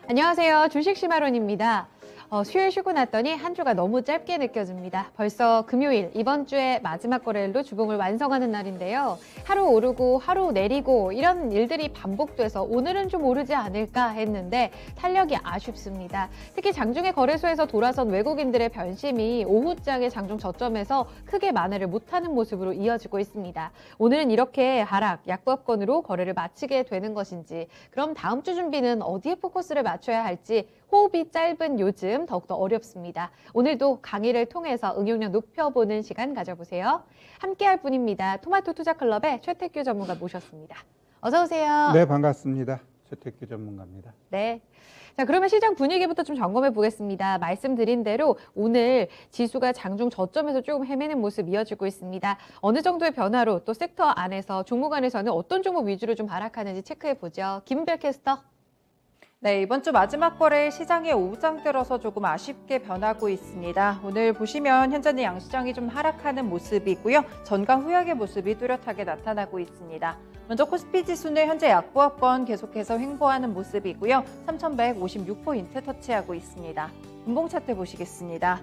안녕하세요. 주식 시마론입니다. 수요일 쉬고 났더니 한 주가 너무 짧게 느껴집니다. 벌써 금요일, 이번 주에 마지막 거래일로 주봉을 완성하는 날인데요. 하루 오르고 하루 내리고 이런 일들이 반복돼서 오늘은 좀 오르지 않을까 했는데 탄력이 아쉽습니다. 특히 장중에 거래소에서 돌아선 외국인들의 변심이 오후장의 장중 저점에서 크게 만회를 못하는 모습으로 이어지고 있습니다. 오늘은 이렇게 하락, 약보합권으로 거래를 마치게 되는 것인지, 그럼 다음 주 준비는 어디에 포커스를 맞춰야 할지 호흡이 짧은 요즘 더욱더 어렵습니다. 오늘도 강의를 통해서 응용력 높여보는 시간 가져보세요. 함께할 분입니다. 토마토 투자클럽의 최태규 전문가 모셨습니다. 어서 오세요. 네, 반갑습니다. 최태규 전문가입니다. 네. 자, 그러면 시장 분위기부터 좀 점검해 보겠습니다. 말씀드린 대로 오늘 지수가 장중 저점에서 조금 헤매는 모습 이어지고 있습니다. 어느 정도의 변화로 또 섹터 안에서 종목 안에서는 어떤 종목 위주로 좀 하락하는지 체크해 보죠. 김은별 캐스터. 네, 이번 주 마지막 거래일 시장이 오후장 들어서 조금 아쉽게 변하고 있습니다. 오늘 보시면 현재는 양시장이 좀 하락하는 모습이고요. 전과 후약의 모습이 뚜렷하게 나타나고 있습니다. 먼저 코스피 지수는 현재 약보합권 계속해서 횡보하는 모습이고요. 3,156포인트 터치하고 있습니다. 분봉 차트 보시겠습니다.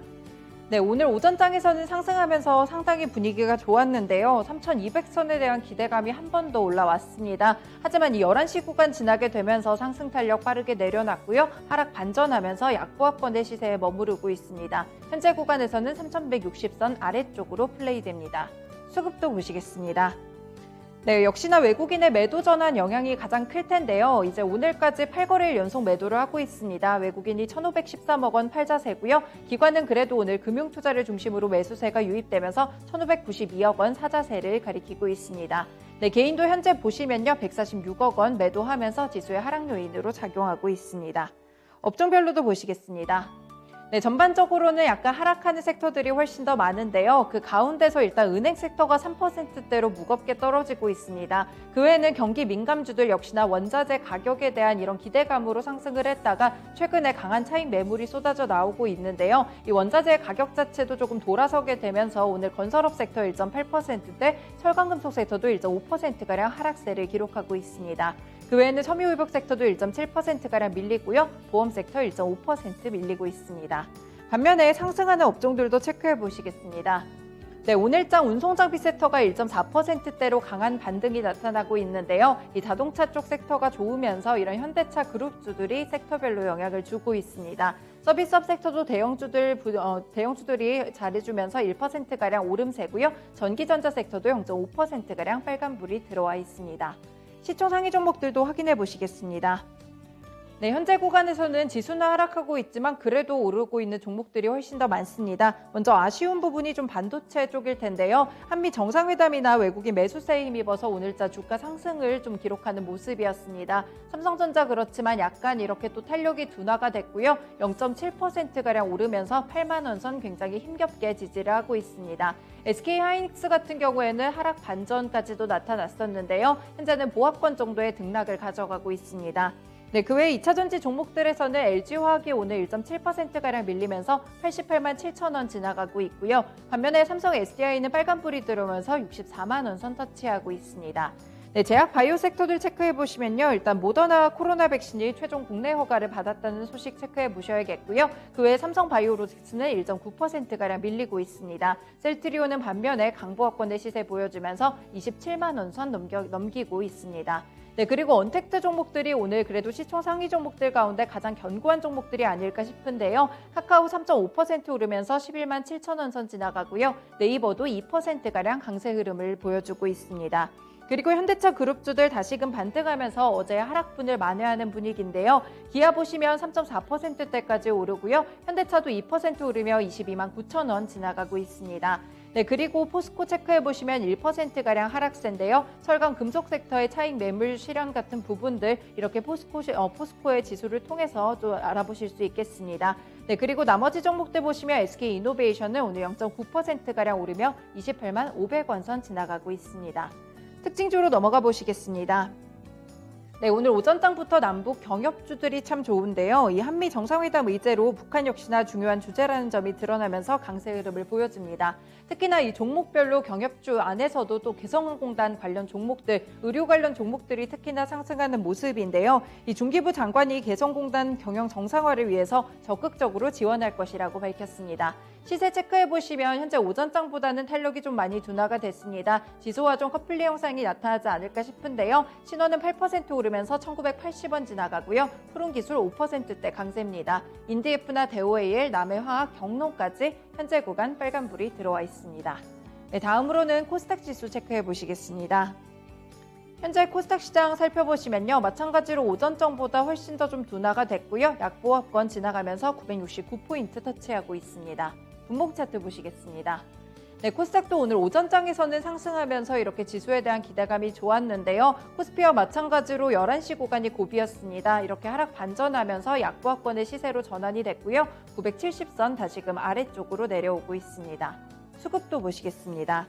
네, 오늘 오전장에서는 상승하면서 상당히 분위기가 좋았는데요. 3,200선에 대한 기대감이 한 번 더 올라왔습니다. 하지만 이 11시 구간 지나게 되면서 상승 탄력 빠르게 내려놨고요. 하락 반전하면서 약보합권의 시세에 머무르고 있습니다. 현재 구간에서는 3,160선 아래쪽으로 플레이됩니다. 수급도 보시겠습니다. 네, 역시나 외국인의 매도 전환 영향이 가장 클 텐데요. 이제 오늘까지 8거래일 연속 매도를 하고 있습니다. 외국인이 1,513억 원 팔자세고요. 기관은 그래도 오늘 금융투자를 중심으로 매수세가 유입되면서 1,592억 원 사자세를 가리키고 있습니다. 네, 개인도 현재 보시면요. 146억 원 매도하면서 지수의 하락 요인으로 작용하고 있습니다. 업종별로도 보시겠습니다. 네, 전반적으로는 약간 하락하는 섹터들이 훨씬 더 많은데요. 그 가운데서 일단 은행 섹터가 3%대로 무겁게 떨어지고 있습니다. 그 외에는 경기 민감주들 역시나 원자재 가격에 대한 이런 기대감으로 상승을 했다가 최근에 강한 차익 매물이 쏟아져 나오고 있는데요. 이 원자재 가격 자체도 조금 돌아서게 되면서 오늘 건설업 섹터 1.8%대, 철강금속 섹터도 1.5%가량 하락세를 기록하고 있습니다. 그 외에는 섬유의복 섹터도 1.7%가량 밀리고요. 보험 섹터 1.5% 밀리고 있습니다. 반면에 상승하는 업종들도 체크해 보시겠습니다. 네, 오늘장 운송장비 섹터가 1.4%대로 강한 반등이 나타나고 있는데요. 이 자동차 쪽 섹터가 좋으면서 이런 현대차 그룹주들이 섹터별로 영향을 주고 있습니다. 서비스업 섹터도 대형주들이 잘해주면서 1%가량 오름세고요. 전기전자 섹터도 0.5%가량 빨간불이 들어와 있습니다. 시총 상위 종목들도 확인해 보시겠습니다. 네, 현재 구간에서는 지수는 하락하고 있지만 그래도 오르고 있는 종목들이 훨씬 더 많습니다. 먼저 아쉬운 부분이 좀 반도체 쪽일 텐데요. 한미 정상회담이나 외국인 매수세에 힘입어서 오늘자 주가 상승을 좀 기록하는 모습이었습니다. 삼성전자 그렇지만 약간 이렇게 또 탄력이 둔화가 됐고요. 0.7%가량 오르면서 8만 원 선 굉장히 힘겹게 지지를 하고 있습니다. SK하이닉스 같은 경우에는 하락 반전까지도 나타났었는데요. 현재는 보합권 정도의 등락을 가져가고 있습니다. 네, 그 외 2차전지 종목들에서는 LG화학이 오늘 1.7%가량 밀리면서 88만 7천 원 지나가고 있고요. 반면에 삼성 SDI는 빨간불이 들어오면서 64만 원 선 터치하고 있습니다. 네, 제약 바이오 섹터들 체크해 보시면요. 일단 모더나 코로나 백신이 최종 국내 허가를 받았다는 소식 체크해 보셔야겠고요. 그 외에 삼성 바이오로직스는 1.9%가량 밀리고 있습니다. 셀트리온은 반면에 강보합권의 시세 보여주면서 27만 원 선 넘기고 있습니다. 네, 그리고 언택트 종목들이 오늘 그래도 시총 상위 종목들 가운데 가장 견고한 종목들이 아닐까 싶은데요. 카카오 3.5% 오르면서 11만 7천 원 선 지나가고요. 네이버도 2%가량 강세 흐름을 보여주고 있습니다. 그리고 현대차 그룹주들 다시금 반등하면서 어제 하락분을 만회하는 분위기인데요. 기아 보시면 3.4%대까지 오르고요. 현대차도 2% 오르며 22만 9천 원 지나가고 있습니다. 네, 그리고 포스코 체크해보시면 1%가량 하락세인데요. 철강 금속 섹터의 차익 매물 실현 같은 부분들 이렇게 포스코의 지수를 통해서 또 알아보실 수 있겠습니다. 네, 그리고 나머지 종목들 보시면 SK이노베이션은 오늘 0.9%가량 오르며 28만 500원 선 지나가고 있습니다. 특징주로 넘어가 보시겠습니다. 네, 오늘 오전장부터 남북 경협주들이 참 좋은데요. 이 한미 정상회담 의제로 북한 역시나 중요한 주제라는 점이 드러나면서 강세 흐름을 보여줍니다. 특히나 이 종목별로 경협주 안에서도 또 개성공단 관련 종목들, 의료 관련 종목들이 특히나 상승하는 모습인데요. 이 중기부 장관이 개성공단 경영 정상화를 위해서 적극적으로 지원할 것이라고 밝혔습니다. 시세 체크해 보시면 현재 오전장보다는 탄력이 좀 많이 둔화가 됐습니다. 지수와 좀 커플리 형상이 나타나지 않을까 싶은데요. 신원은 8% 오르면서 1980원 지나가고요. 푸른기술 5%대 강세입니다. 인디에프나 대오에일, 남해화학, 경농까지 현재 구간 빨간불이 들어와 있습니다. 네, 다음으로는 코스닥 지수 체크해 보시겠습니다. 현재 코스닥 시장 살펴보시면요. 마찬가지로 오전장보다 훨씬 더 좀 둔화가 됐고요. 약보합권 지나가면서 969포인트 터치하고 있습니다. 분목 차트 보시겠습니다. 네, 코스닥도 오늘 오전장에서는 상승하면서 이렇게 지수에 대한 기대감이 좋았는데요. 코스피와 마찬가지로 11시 구간이 고비였습니다. 이렇게 하락 반전하면서 약보합권의 시세로 전환이 됐고요. 970선 다시금 아래쪽으로 내려오고 있습니다. 수급도 보시겠습니다.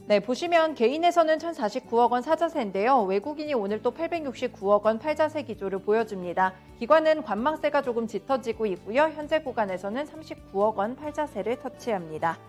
네, 보시면 개인에서는 1,049억 원 사자세인데요. 외국인이 오늘 또 869억 원 팔자세 기조를 보여줍니다. 기관은 관망세가 조금 짙어지고 있고요. 현재 구간에서는 39억 원 팔자세를 터치합니다.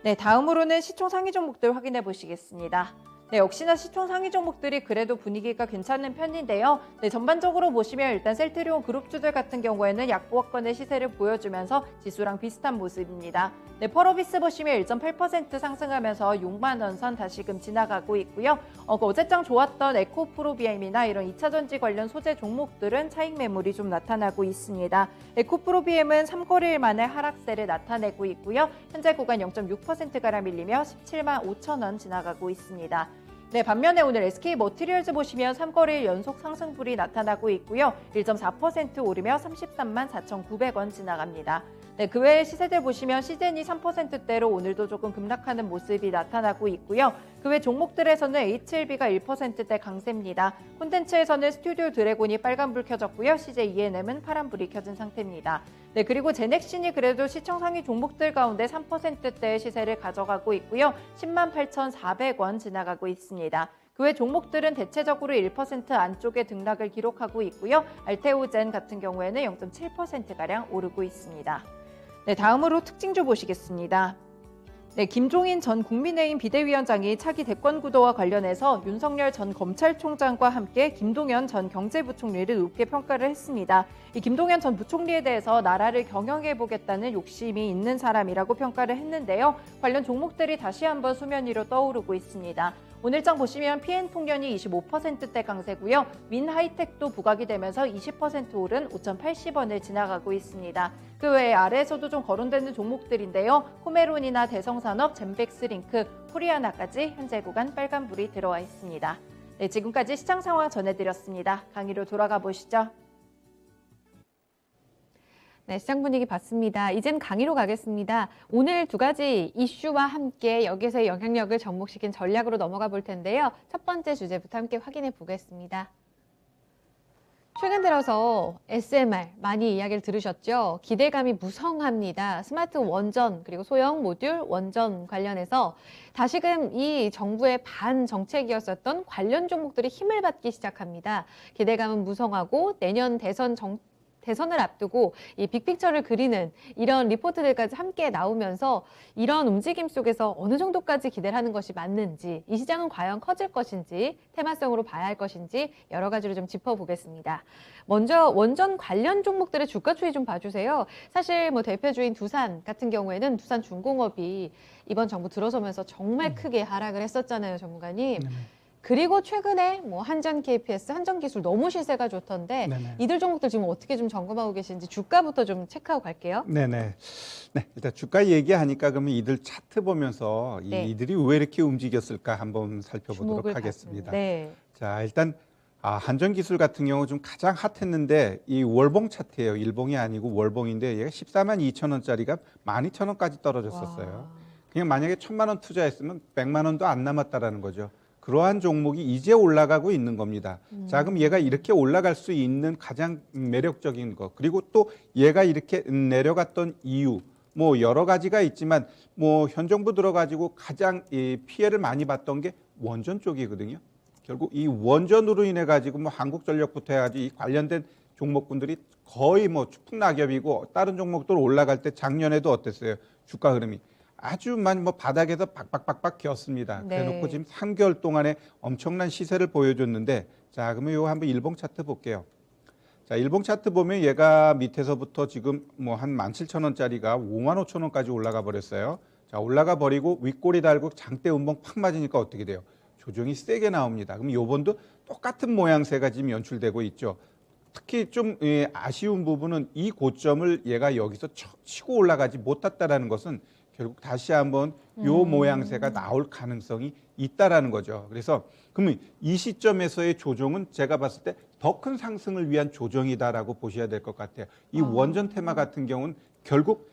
네, 다음으로는 시총 상위 종목들 확인해 보시겠습니다. 네, 역시나 시총 상위 종목들이 그래도 분위기가 괜찮은 편인데요. 네, 전반적으로 보시면 일단 셀트리온 그룹주들 같은 경우에는 약보합권의 시세를 보여주면서 지수랑 비슷한 모습입니다. 네, 펄어비스 보시면 1.8% 상승하면서 6만 원 선 다시금 지나가고 있고요. 어제장 좋았던 에코프로비엠이나 이런 2차전지 관련 소재 종목들은 차익 매물이 좀 나타나고 있습니다. 에코프로비엠은 3거래일 만에 하락세를 나타내고 있고요. 현재 구간 0.6%가량 밀리며 17만 5천 원 지나가고 있습니다. 네, 반면에 오늘 SK머티리얼즈 보시면 3거래일 연속 상승불이 나타나고 있고요. 1.4% 오르며 33만 4,900원 지나갑니다. 네, 그 외의 시세들 보시면 시젠이 3%대로 오늘도 조금 급락하는 모습이 나타나고 있고요. 그 외 종목들에서는 HLB가 1%대 강세입니다. 콘텐츠에서는 스튜디오 드래곤이 빨간불 켜졌고요. CJ ENM은 파란불이 켜진 상태입니다. 네, 그리고 제넥신이 그래도 시총 상위 종목들 가운데 3%대의 시세를 가져가고 있고요. 10만 8,400원 지나가고 있습니다. 그 외 종목들은 대체적으로 1% 안쪽에 등락을 기록하고 있고요. 알테오젠 같은 경우에는 0.7%가량 오르고 있습니다. 네, 다음으로 특징주 보시겠습니다. 네, 김종인 전 국민의힘 비대위원장이 차기 대권 구도와 관련해서 윤석열 전 검찰총장과 함께 김동연 전 경제부총리를 높게 평가를 했습니다. 이 김동연 전 부총리에 대해서 나라를 경영해보겠다는 욕심이 있는 사람이라고 평가를 했는데요. 관련 종목들이 다시 한번 수면 위로 떠오르고 있습니다. 오늘장 보시면 PN통연이 25%대 강세고요. 윈하이텍도 부각이 되면서 20% 오른 5,080원을 지나가고 있습니다. 그 외에 아래에서도 좀 거론되는 종목들인데요. 코메론이나 대성산업, 젠백스링크, 코리아나까지 현재 구간 빨간불이 들어와 있습니다. 네, 지금까지 시장 상황 전해드렸습니다. 강의로 돌아가 보시죠. 네, 시장 분위기 봤습니다. 이젠 강의로 가겠습니다. 오늘 두 가지 이슈와 함께 여기서의 영향력을 접목시킨 전략으로 넘어가 볼 텐데요. 첫 번째 주제부터 함께 확인해 보겠습니다. 최근 들어서 SMR 많이 이야기를 들으셨죠? 기대감이 무성합니다. 스마트 원전 그리고 소형 모듈 원전 관련해서 다시금 이 정부의 반정책이었었던 관련 종목들이 힘을 받기 시작합니다. 기대감은 무성하고 내년 대선을 앞두고 이 빅픽처를 그리는 이런 리포트들까지 함께 나오면서 이런 움직임 속에서 어느 정도까지 기대를 하는 것이 맞는지, 이 시장은 과연 커질 것인지, 테마성으로 봐야 할 것인지 여러 가지로 좀 짚어보겠습니다. 먼저 원전 관련 종목들의 주가 추이 좀 봐주세요. 사실 뭐 대표주인 두산 같은 경우에는 두산중공업이 이번 정부 들어서면서 정말 크게 하락을 했었잖아요, 전문가님. 그리고 최근에 뭐 한전 KPS, 한전기술 너무 시세가 좋던데 네네. 이들 종목들 지금 어떻게 좀 점검하고 계신지 주가부터 좀 체크하고 갈게요. 네네. 네, 일단 주가 얘기하니까 그러면 이들 차트 보면서 네. 이들이 왜 이렇게 움직였을까 한번 살펴보도록 주목을 하겠습니다. 네. 자, 일단 한전기술 같은 경우 좀 가장 핫했는데 이 월봉 차트예요. 일봉이 아니고 월봉인데 얘가 14만 2천 원짜리가 12,000원까지 떨어졌었어요. 와. 그냥 만약에 1,000만 원 투자했으면 100만 원도 안 남았다라는 거죠. 그러한 종목이 이제 올라가고 있는 겁니다. 자, 그럼 얘가 이렇게 올라갈 수 있는 가장 매력적인 것, 그리고 또 얘가 이렇게 내려갔던 이유, 뭐 여러 가지가 있지만 뭐 현 정부 들어가지고 가장 피해를 많이 봤던 게 원전 쪽이거든요. 결국 이 원전으로 인해 가지고 뭐 한국전력부터 해가지고 이 관련된 종목군들이 거의 뭐 추풍낙엽이고 다른 종목들 올라갈 때 작년에도 어땠어요? 주가 흐름이 아주만 뭐 바닥에서 박박박박 기었습니다. 네. 그래놓고 지금 3개월 동안에 엄청난 시세를 보여줬는데 자 그러면 이거 한번 일봉 차트 볼게요. 자 일봉 차트 보면 얘가 밑에서부터 지금 뭐 한 17,000원짜리가 55,000원까지 올라가 버렸어요. 자 올라가 버리고 윗꼬리 달고 장대 음봉 팍 맞으니까 어떻게 돼요? 조정이 세게 나옵니다. 그럼 요번도 똑같은 모양새가 지금 연출되고 있죠. 특히 좀 아쉬운 부분은 이 고점을 얘가 여기서 치고 올라가지 못했다라는 것은 결국 다시 한번 요 모양새가 나올 가능성이 있다라는 거죠. 그래서 그러면 이 시점에서의 조정은 제가 봤을 때 더 큰 상승을 위한 조정이다라고 보셔야 될 것 같아요. 이 원전 테마 같은 경우는 결국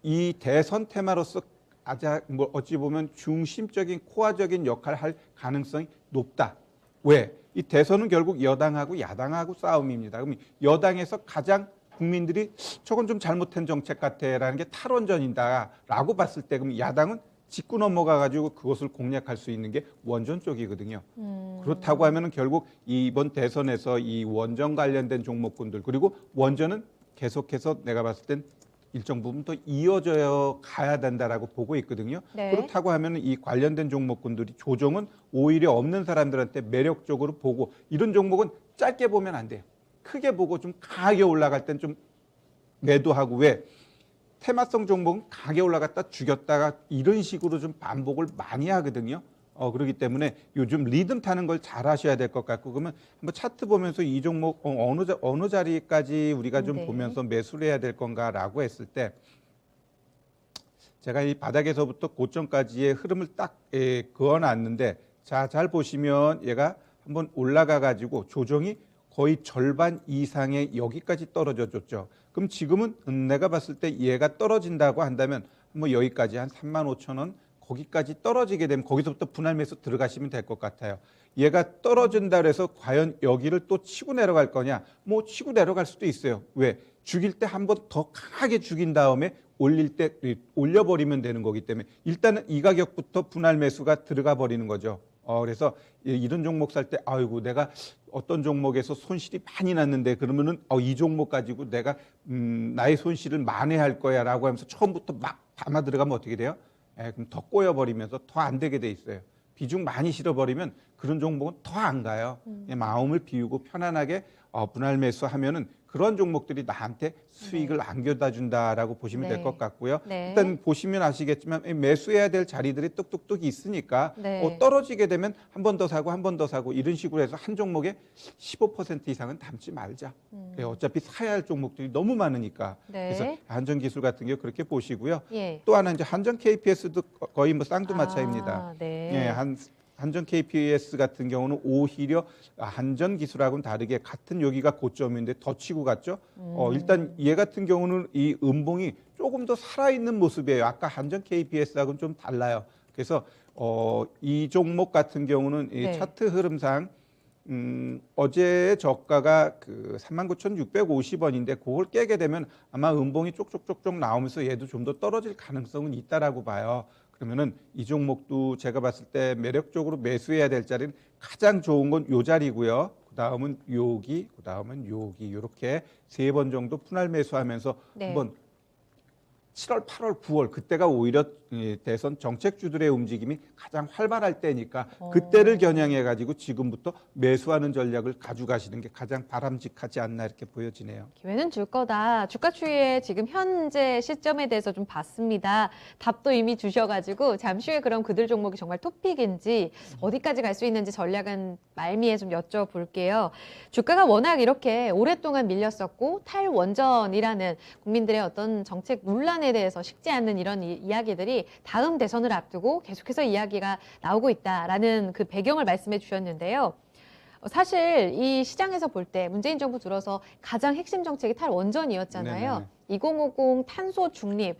이 대선 테마로서 아주 뭐 어찌 보면 중심적인 코어적인 역할을 할 가능성이 높다. 왜? 이 대선은 결국 여당하고 야당하고 싸움입니다. 그럼 여당에서 가장 국민들이 저건 좀 잘못된 정책 같아라는 게 탈원전이다라고 봤을 때 그럼 야당은 짚고 넘어가 가지고 그것을 공략할 수 있는 게 원전 쪽이거든요. 그렇다고 하면은 결국 이번 대선에서 이 원전 관련된 종목군들 그리고 원전은 계속해서 내가 봤을 땐 일정 부분 더 이어져 가야 된다라고 보고 있거든요. 네. 그렇다고 하면 이 관련된 종목군들이 조정은 오히려 없는 사람들한테 매력적으로 보고 이런 종목은 짧게 보면 안 돼요. 크게 보고 좀 강하게 올라갈 땐 좀 매도하고 왜 테마성 종목은 강하게 올라갔다 죽였다가 이런 식으로 좀 반복을 많이 하거든요. 그렇기 때문에 요즘 리듬 타는 걸 잘 하셔야 될 것 같고 그러면 한번 차트 보면서 이 종목 어느 자리까지 우리가 좀 네. 보면서 매수를 해야 될 건가라고 했을 때 제가 이 바닥에서부터 고점까지의 흐름을 딱 그어놨는데 자, 잘 보시면 얘가 한번 올라가 가지고 조정이 거의 절반 이상의 여기까지 떨어져 줬죠. 그럼 지금은 내가 봤을 때 얘가 떨어진다고 한다면 뭐 여기까지 한 35,000원 거기까지 떨어지게 되면 거기서부터 분할 매수 들어가시면 될 것 같아요. 얘가 떨어진다 그래서 과연 여기를 또 치고 내려갈 거냐? 뭐 치고 내려갈 수도 있어요. 왜? 죽일 때 한 번 더 강하게 죽인 다음에 올릴 때 올려버리면 되는 거기 때문에 일단은 이 가격부터 분할 매수가 들어가 버리는 거죠. 그래서 이런 종목 살 때 아이고 내가 어떤 종목에서 손실이 많이 났는데 그러면은 이 종목 가지고 내가 나의 손실을 만회할 거야라고 하면서 처음부터 막 담아 들어가면 어떻게 돼요? 그럼 더 꼬여버리면서 더 안 되게 돼 있어요. 비중 많이 실어버리면 그런 종목은 더 안 가요. 마음을 비우고 편안하게 분할 매수하면은 그런 종목들이 나한테 수익을 안겨다 준다라고 보시면 네. 될 것 같고요. 네. 일단 보시면 아시겠지만 매수해야 될 자리들이 뚝뚝뚝 있으니까 네. 떨어지게 되면 한 번 더 사고 한 번 더 사고 이런 식으로 해서 한 종목에 15% 이상은 담지 말자. 어차피 사야 할 종목들이 너무 많으니까. 네. 그래서 한전기술 같은 경우 그렇게 보시고요. 예. 또 하나 이제 한전 KPS도 거의 뭐 쌍두마차입니다. 아, 네. 예, 한전 KPS 같은 경우는 오히려 한전 기술하고는 다르게 같은 여기가 고점인데 더 치고 갔죠. 일단 얘 같은 경우는 이 음봉이 조금 더 살아있는 모습이에요. 아까 한전 KPS하고는 좀 달라요. 그래서 이 종목 같은 경우는 이 네. 차트 흐름상 어제의 저가가 그 39,650원인데 그걸 깨게 되면 아마 음봉이 쪽쪽쪽쪽 나오면서 얘도 좀 더 떨어질 가능성은 있다라고 봐요. 그러면은 이 종목도 제가 봤을 때 매력적으로 매수해야 될 자리는 가장 좋은 건 요 자리고요. 그다음은 여기, 그다음은 여기 이렇게 3번 정도 분할 매수하면서 네. 한번 7월, 8월, 9월 그때가 오히려 대선 정책주들의 움직임이 가장 활발할 때니까 그때를 겨냥해 가지고 지금부터 매수하는 전략을 가져가시는 게 가장 바람직하지 않나 이렇게 보여지네요. 기회는 줄 거다. 주가 추이의 지금 현재 시점에 대해서 좀 봤습니다. 답도 이미 주셔가지고 잠시 후에 그럼 그들 종목이 정말 토픽인지 어디까지 갈 수 있는지 전략은 말미에 좀 여쭤볼게요. 주가가 워낙 이렇게 오랫동안 밀렸었고 탈원전이라는 국민들의 어떤 정책 논란에 대해서 식지 않는 이런 이야기들이 다음 대선을 앞두고 계속해서 이야기가 나오고 있다라는 그 배경을 말씀해 주셨는데요. 사실 이 시장에서 볼 때 문재인 정부 들어서 가장 핵심 정책이 탈원전이었잖아요. 네네네. 2050 탄소 중립.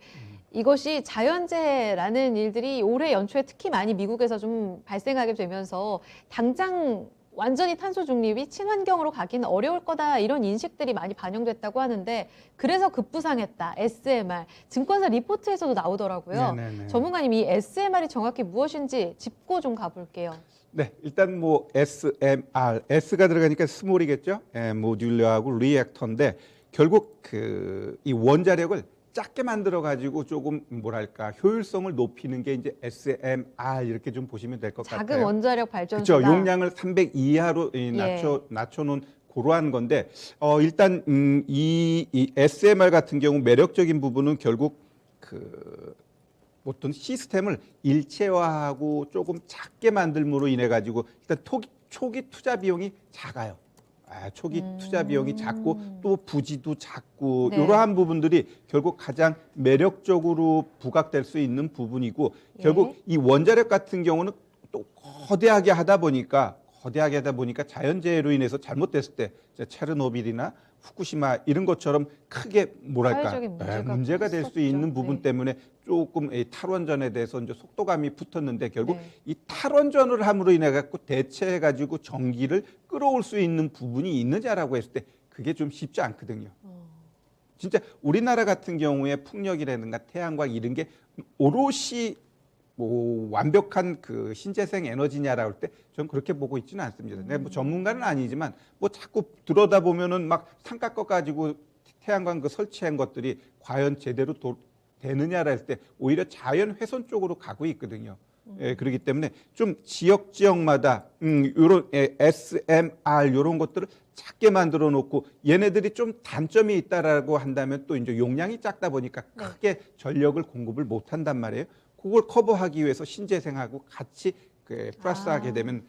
이것이 자연재해라는 일들이 올해 연초에 특히 많이 미국에서 좀 발생하게 되면서 당장 완전히 탄소 중립이 친환경으로 가기는 어려울 거다 이런 인식들이 많이 반영됐다고 하는데 그래서 급부상했다. SMR. 증권사 리포트에서도 나오더라고요. 네네네. 전문가님 이 SMR이 정확히 무엇인지 짚고 좀 가볼게요. 네, 일단 뭐 SMR, S가 들어가니까 스몰이겠죠. 예, 모듈러하고 리액터인데 결국 그 이 원자력을 작게 만들어 가지고 조금 뭐랄까 효율성을 높이는 게 이제 SMR 이렇게 좀 보시면 될 것 같아요. 작은 원자력 발전소다. 그렇죠. 용량을 300 이하로 낮춰놓은 그러한 건데 일단 이 SMR 같은 경우 매력적인 부분은 결국 그 어떤 시스템을 일체화하고 조금 작게 만들므로 인해 가지고 일단 초기 투자 비용이 작아요. 초기 투자 비용이 작고 또 부지도 작고 네. 이러한 부분들이 결국 가장 매력적으로 부각될 수 있는 부분이고 결국 이 원자력 같은 경우는 또 거대하게 하다 보니까 자연재해로 인해서 잘못됐을 때 체르노빌이나 후쿠시마 이런 것처럼 크게 뭐랄까 사회적인 문제가 될 수 있었죠. 있는 부분 네. 때문에 조금 이 탈원전에 대해서 이제 속도감이 붙었는데 결국 네. 이 탈원전을 함으로 인해 갖고 대체해 가지고 전기를 끌어올 수 있는 부분이 있느냐라고 했을 때 그게 좀 쉽지 않거든요. 진짜 우리나라 같은 경우에 풍력이라든가 태양광 이런 게 오롯이 뭐 완벽한 그 신재생 에너지냐라고 할 때 저는 그렇게 보고 있지는 않습니다. 내가 뭐 전문가는 아니지만 뭐 자꾸 들여다 보면은 막 상가껏 가지고 태양광 그 설치한 것들이 과연 제대로 되느냐라 할 때 오히려 자연 훼손 쪽으로 가고 있거든요. 예, 그렇기 때문에 좀 지역마다 요런 SMR 요런 것들을 작게 만들어 놓고 얘네들이 좀 단점이 있다라고 한다면 또 이제 용량이 작다 보니까 크게 전력을 공급을 못 한단 말이에요. 그걸 커버하기 위해서 신재생하고 같이 플러스하게 되면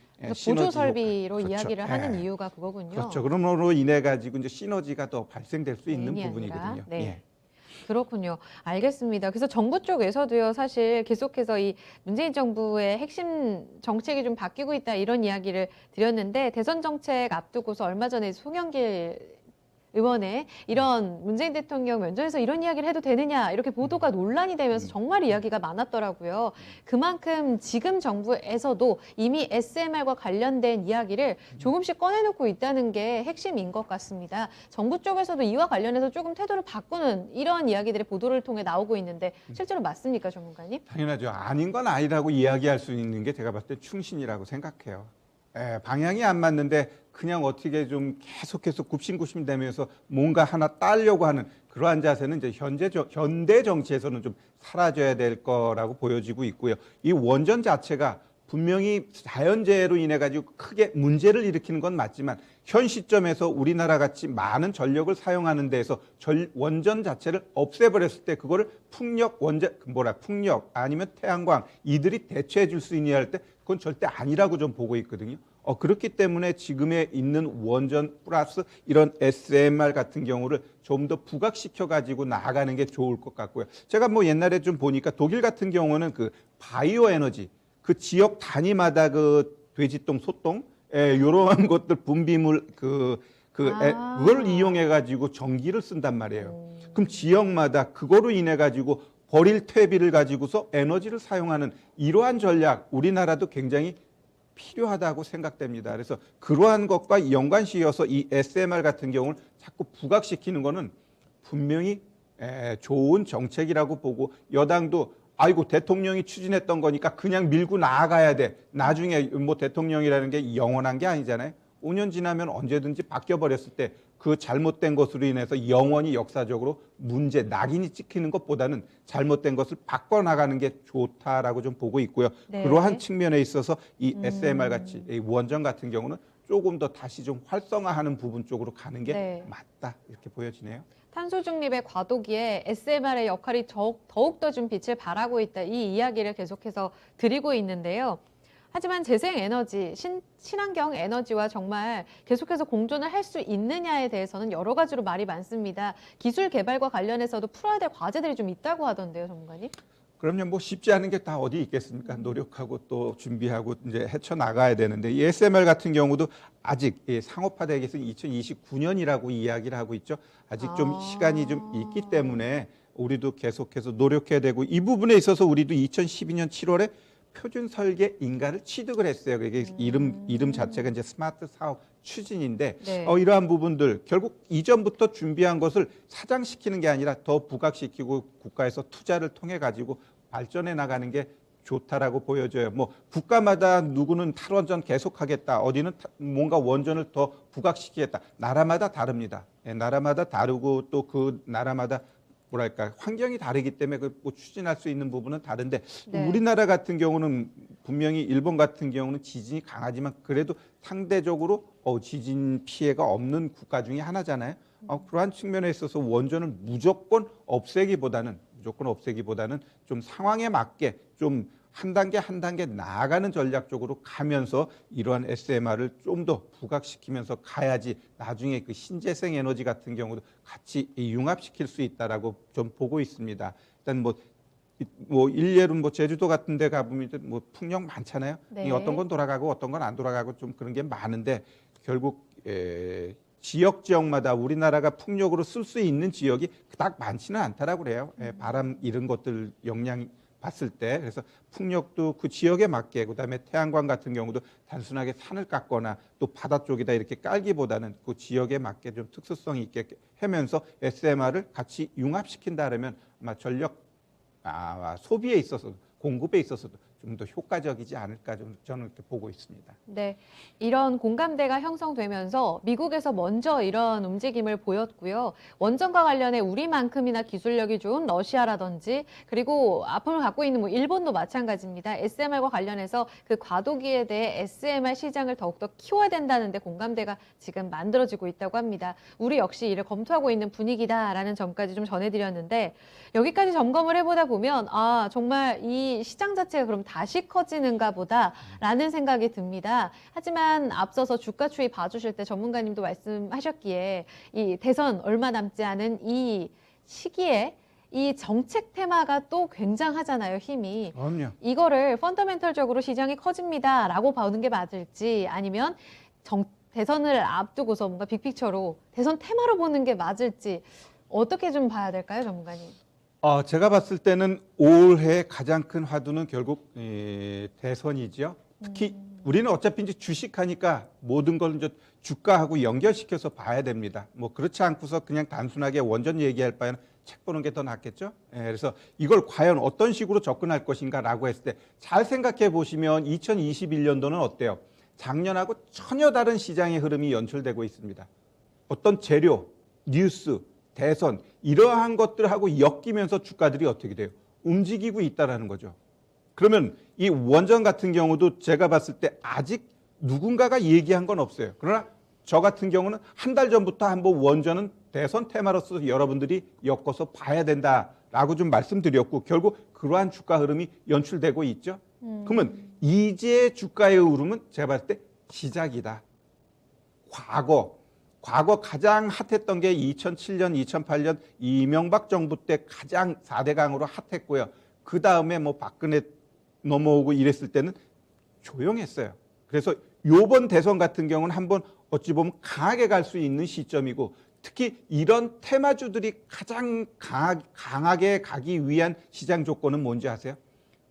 보조 설비로 그렇죠. 이야기를 하는 이유가 그거군요. 그렇죠. 그러므로 인해 가지고 이제 시너지가 더 발생될 수 있는 개인이 부분이거든요. 아니라. 네. 예. 그렇군요. 알겠습니다. 그래서 정부 쪽에서도요, 사실 계속해서 이 문재인 정부의 핵심 정책이 좀 바뀌고 있다 이런 이야기를 드렸는데 대선 정책 앞두고서 얼마 전에 송영길 의원의 이런 문재인 대통령 면전에서 이런 이야기를 해도 되느냐 이렇게 보도가 논란이 되면서 정말 이야기가 많았더라고요. 그만큼 지금 정부에서도 이미 SMR과 관련된 이야기를 조금씩 꺼내놓고 있다는 게 핵심인 것 같습니다. 정부 쪽에서도 이와 관련해서 조금 태도를 바꾸는 이런 이야기들이 보도를 통해 나오고 있는데 실제로 맞습니까, 전문가님? 당연하죠. 아닌 건 아니라고 이야기할 수 있는 게 제가 봤을 때 충신이라고 생각해요. 방향이 안 맞는데 그냥 어떻게 좀 계속해서 굽신굽신 되면서 뭔가 하나 따려고 하는 그러한 자세는 이제 현대 정치에서는 좀 사라져야 될 거라고 보여지고 있고요. 이 원전 자체가 분명히 자연재해로 인해 가지고 크게 문제를 일으키는 건 맞지만 현 시점에서 우리나라 같이 많은 전력을 사용하는 데에서 원전 자체를 없애버렸을 때 그거를 풍력 아니면 태양광 이들이 대체해 줄 수 있냐 할 때 그건 절대 아니라고 좀 보고 있거든요. 그렇기 때문에 지금에 있는 원전 플러스 이런 SMR 같은 경우를 좀 더 부각시켜 가지고 나아가는 게 좋을 것 같고요. 제가 뭐 옛날에 좀 보니까 독일 같은 경우는 그 바이오 에너지 그 지역 단위마다 그 돼지똥, 소똥 이러한 것들 분비물 그걸 이용해 가지고 전기를 쓴단 말이에요. 그럼 지역마다 그거로 인해 가지고 버릴 퇴비를 가지고서 에너지를 사용하는 이러한 전략 우리나라도 굉장히 필요하다고 생각됩니다. 그래서 그러한 것과 연관시어서 이 SMR 같은 경우를 자꾸 부각시키는 거는 분명히 좋은 정책이라고 보고 여당도 아이고 대통령이 추진했던 거니까 그냥 밀고 나아가야 돼. 나중에 뭐 대통령이라는 게 영원한 게 아니잖아요. 5년 지나면 언제든지 바뀌어버렸을 때 그 잘못된 것으로 인해서 영원히 역사적으로 낙인이 찍히는 것보다는 잘못된 것을 바꿔나가는 게 좋다라고 좀 보고 있고요. 네. 그러한 측면에 있어서 이 SMR 같이 이 원전 같은 경우는 조금 더 다시 좀 활성화하는 부분 쪽으로 가는 게 맞다 이렇게 보여지네요. 탄소 중립의 과도기에 SMR의 역할이 더욱더 좀 빛을 발하고 있다. 이 이야기를 계속해서 드리고 있는데요. 하지만 재생에너지, 친환경 에너지와 정말 계속해서 공존을 할 수 있느냐에 대해서는 여러 가지로 말이 많습니다. 기술 개발과 관련해서도 풀어야 될 과제들이 좀 있다고 하던데요, 전문가님? 그럼요, 뭐 쉽지 않은 게 다 어디 있겠습니까? 노력하고 또 준비하고 이제 헤쳐나가야 되는데 이 SMR 같은 경우도 아직 상업화되기에서는 2029년이라고 이야기를 하고 있죠. 아직 좀 시간이 좀 있기 때문에 우리도 계속해서 노력해야 되고 이 부분에 있어서 우리도 2012년 7월에 표준 설계 인가를 취득을 했어요. 그게 이름 자체가 이제 스마트 사업 추진인데 이러한 부분들 결국 이전부터 준비한 것을 사장시키는 게 아니라 더 부각시키고 국가에서 투자를 통해 가지고 발전해 나가는 게 좋다라고 보여져요. 뭐 국가마다 누구는 탈원전 계속하겠다, 어디는 뭔가 원전을 더 부각시키겠다. 나라마다 다릅니다. 예, 나라마다 다르고 또 그 나라마다 뭐랄까 환경이 다르기 때문에 뭐 추진할 수 있는 부분은 다른데 네. 우리나라 같은 경우는 분명히 일본 같은 경우는 지진이 강하지만 그래도 상대적으로 지진 피해가 없는 국가 중에 하나잖아요. 그러한 측면에 있어서 원전을 무조건 없애기보다는 좀 상황에 맞게 좀 한 단계 한 단계 나아가는 전략적으로 가면서 이러한 SMR을 좀 더 부각시키면서 가야지 나중에 그 신재생 에너지 같은 경우도 같이 융합시킬 수 있다라고 좀 보고 있습니다. 일단 뭐 일례로 뭐 제주도 같은 데 가보면 뭐 풍력 많잖아요. 네. 어떤 건 돌아가고 어떤 건 안 돌아가고 좀 그런 게 많은데 결국 지역마다 우리나라가 풍력으로 쓸 수 있는 지역이 딱 많지는 않다라고 그래요. 바람 이런 것들 영향 봤을 때. 그래서 풍력도 그 지역에 맞게, 그다음에 태양광 같은 경우도 단순하게 산을 깎거나 또 바다 쪽에다 이렇게 깔기보다는 그 지역에 맞게 좀 특수성 있게 하면서 SMR을 같이 융합시킨다 그러면 아마 전력 소비에 있어서, 공급에 있어서도 좀 더 효과적이지 않을까 저는 이렇게 보고 있습니다. 네, 이런 공감대가 형성되면서 미국에서 먼저 이런 움직임을 보였고요. 원전과 관련해 우리만큼이나 기술력이 좋은 러시아라든지 그리고 아픔을 갖고 있는 뭐 일본도 마찬가지입니다. SMR과 관련해서 그 과도기에 대해 SMR 시장을 더욱더 키워야 된다는데 공감대가 지금 만들어지고 있다고 합니다. 우리 역시 이를 검토하고 있는 분위기다라는 점까지 좀 전해드렸는데 여기까지 점검을 해보다 보면 정말 이 시장 자체가 그럼 다시 커지는가 보다라는 생각이 듭니다. 하지만 앞서서 주가 추이 봐주실 때 전문가님도 말씀하셨기에 이 대선 얼마 남지 않은 이 시기에 이 정책 테마가 또 굉장하잖아요, 힘이. 그럼요. 이거를 펀더멘털적으로 시장이 커집니다라고 보는 게 맞을지 아니면 대선을 앞두고서 뭔가 빅픽처로 대선 테마로 보는 게 맞을지 어떻게 좀 봐야 될까요, 전문가님? 제가 봤을 때는 올해 가장 큰 화두는 결국 대선이죠. 특히 우리는 어차피 이제 주식하니까 모든 걸 이제 주가하고 연결시켜서 봐야 됩니다. 뭐 그렇지 않고서 그냥 단순하게 원전 얘기할 바에는 책 보는 게 더 낫겠죠. 그래서 이걸 과연 어떤 식으로 접근할 것인가라고 했을 때 잘 생각해 보시면 2021년도는 어때요? 작년하고 전혀 다른 시장의 흐름이 연출되고 있습니다. 어떤 재료, 뉴스, 대선 이러한 것들하고 엮이면서 주가들이 어떻게 돼요? 움직이고 있다라는 거죠. 그러면 이 원전 같은 경우도 제가 봤을 때 아직 누군가가 얘기한 건 없어요. 그러나 저 같은 경우는 한 달 전부터 한번 원전은 대선 테마로서 여러분들이 엮어서 봐야 된다라고 좀 말씀드렸고 결국 그러한 주가 흐름이 연출되고 있죠. 그러면 이제 주가의 흐름은 제가 봤을 때 시작이다. 과거 가장 핫했던 게 2007년, 2008년 이명박 정부 때 가장 4대 강으로 핫했고요. 그 다음에 뭐 박근혜 넘어오고 이랬을 때는 조용했어요. 그래서 요번 대선 같은 경우는 한번 어찌 보면 강하게 갈 수 있는 시점이고 특히 이런 테마주들이 가장 강하게 가기 위한 시장 조건은 뭔지 아세요?